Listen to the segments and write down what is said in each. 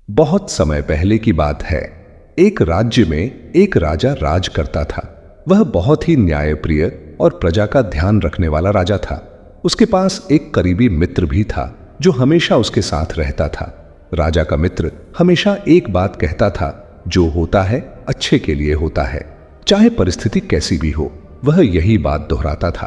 बहुत समय पहले की बात है। एक राज्य में एक राजा राज करता था। वह बहुत ही न्यायप्रिय और प्रजा का ध्यान रखने वाला राजा था। उसके पास एक करीबी मित्र भी था जो हमेशा उसके साथ रहता था। राजा का मित्र हमेशा एक बात कहता था, जो होता है अच्छे के लिए होता है, चाहे परिस्थिति कैसी भी हो। वह यही बात दोहराता था।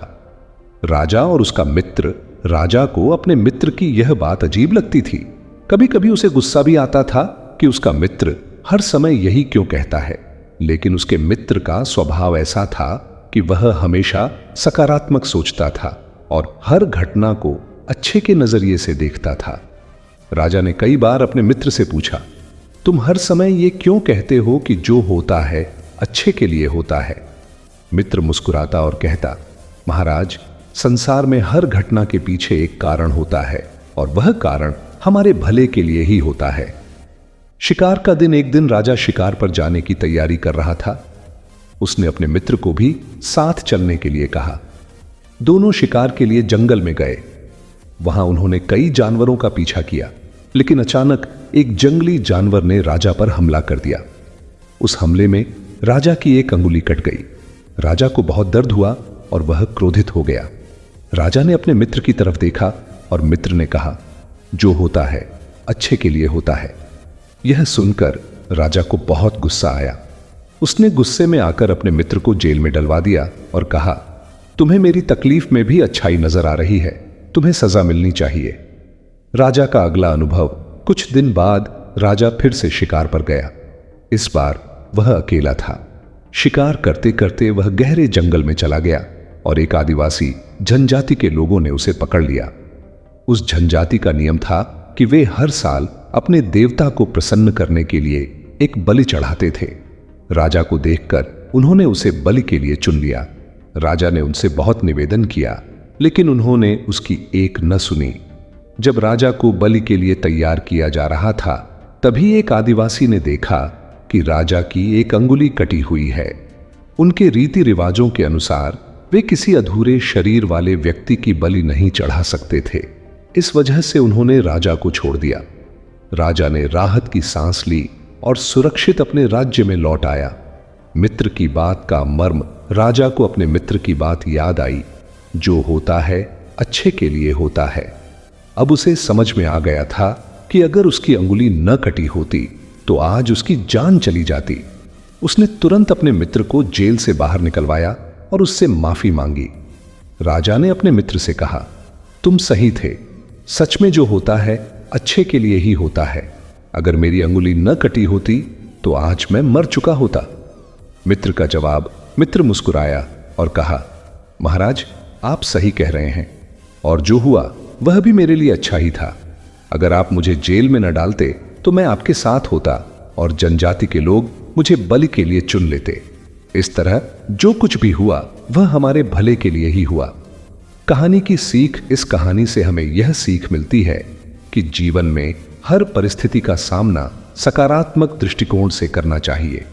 राजा और उसका मित्र राजा को अपने मित्र की यह बात अजीब लगती थी। कभी कभी उसे गुस्सा भी आता था कि उसका मित्र हर समय यही क्यों कहता है, लेकिन उसके मित्र का स्वभाव ऐसा था कि वह हमेशा सकारात्मक सोचता था और हर घटना को अच्छे के नजरिए से देखता था। राजा ने कई बार अपने मित्र से पूछा, तुम हर समय ये क्यों कहते हो कि जो होता है अच्छे के लिए होता है? मित्र मुस्कुराता और कहता, महाराज, संसार में हर घटना के पीछे एक कारण होता है और वह कारण हमारे भले के लिए ही होता है। शिकार का दिन एक दिन राजा शिकार पर जाने की तैयारी कर रहा था। उसने अपने मित्र को भी साथ चलने के लिए कहा। दोनों शिकार के लिए जंगल में गए। वहां उन्होंने कई जानवरों का पीछा किया, लेकिन अचानक एक जंगली जानवर ने राजा पर हमला कर दिया। उस हमले में राजा की एक अंगुली कट गई। राजा को बहुत दर्द हुआ और वह क्रोधित हो गया। राजा ने अपने मित्र की तरफ देखा और मित्र ने कहा, जो होता है अच्छे के लिए होता है। यह सुनकर राजा को बहुत गुस्सा आया। उसने गुस्से में आकर अपने मित्र को जेल में डलवा दिया और कहा, तुम्हें मेरी तकलीफ में भी अच्छाई नजर आ रही है, तुम्हें सजा मिलनी चाहिए। राजा का अगला अनुभव। कुछ दिन बाद राजा फिर से शिकार पर गया। इस बार वह अकेला था। शिकार करते करते वह गहरे जंगल में चला गया और एक आदिवासी जनजाति के लोगों ने उसे पकड़ लिया। उस जनजाति का नियम था कि वे हर साल अपने देवता को प्रसन्न करने के लिए एक बलि चढ़ाते थे। राजा को देखकर उन्होंने उसे बलि के लिए चुन लिया। राजा ने उनसे बहुत निवेदन किया, लेकिन उन्होंने उसकी एक न सुनी। जब राजा को बलि के लिए तैयार किया जा रहा था, तभी एक आदिवासी ने देखा कि राजा की एक अंगुली कटी हुई है। उनके रीति रिवाजों के अनुसार वे किसी अधूरे शरीर वाले व्यक्ति की बलि नहीं चढ़ा सकते थे। इस वजह से उन्होंने राजा को छोड़ दिया। राजा ने राहत की सांस ली और सुरक्षित अपने राज्य में लौट आया। मित्र की बात का मर्म राजा को अपने मित्र की बात याद आई, जो होता है अच्छे के लिए होता है। अब उसे समझ में आ गया था कि अगर उसकी अंगुली न कटी होती तो आज उसकी जान चली जाती। उसने तुरंत अपने मित्र को जेल से बाहर निकलवाया और उससे माफी मांगी। राजा ने अपने मित्र से कहा, तुम सही थे, सच में जो होता है अच्छे के लिए ही होता है। अगर मेरी अंगुली न कटी होती तो आज मैं मर चुका होता। मित्र का जवाब। मित्र मुस्कुराया और कहा, महाराज, आप सही कह रहे हैं और जो हुआ वह भी मेरे लिए अच्छा ही था। अगर आप मुझे जेल में न डालते तो मैं आपके साथ होता और जनजाति के लोग मुझे बलि के लिए चुन लेते। इस तरह जो कुछ भी हुआ वह हमारे भले के लिए ही हुआ। कहानी की सीख। इस कहानी से हमें यह सीख मिलती है कि जीवन में हर परिस्थिति का सामना सकारात्मक दृष्टिकोण से करना चाहिए।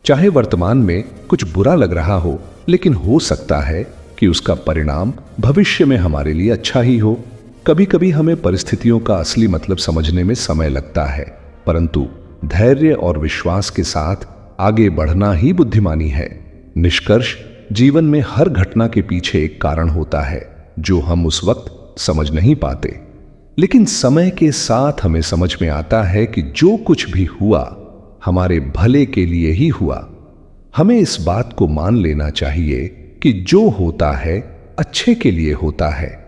चाहे वर्तमान में कुछ बुरा लग रहा हो, लेकिन हो सकता है कि उसका परिणाम भविष्य में हमारे लिए अच्छा ही हो। कभी कभी हमें परिस्थितियों का असली मतलब समझने में समय लगता है, परंतु धैर्य और विश्वास के साथ आगे बढ़ना ही बुद्धिमानी है। निष्कर्ष, जीवन में हर घटना के पीछे एक कारण होता है जो हम उस वक्त समझ नहीं पाते, लेकिन समय के साथ हमें समझ में आता है कि जो कुछ भी हुआ हमारे भले के लिए ही हुआ। हमें इस बात को मान लेना चाहिए कि जो होता है अच्छे के लिए होता है।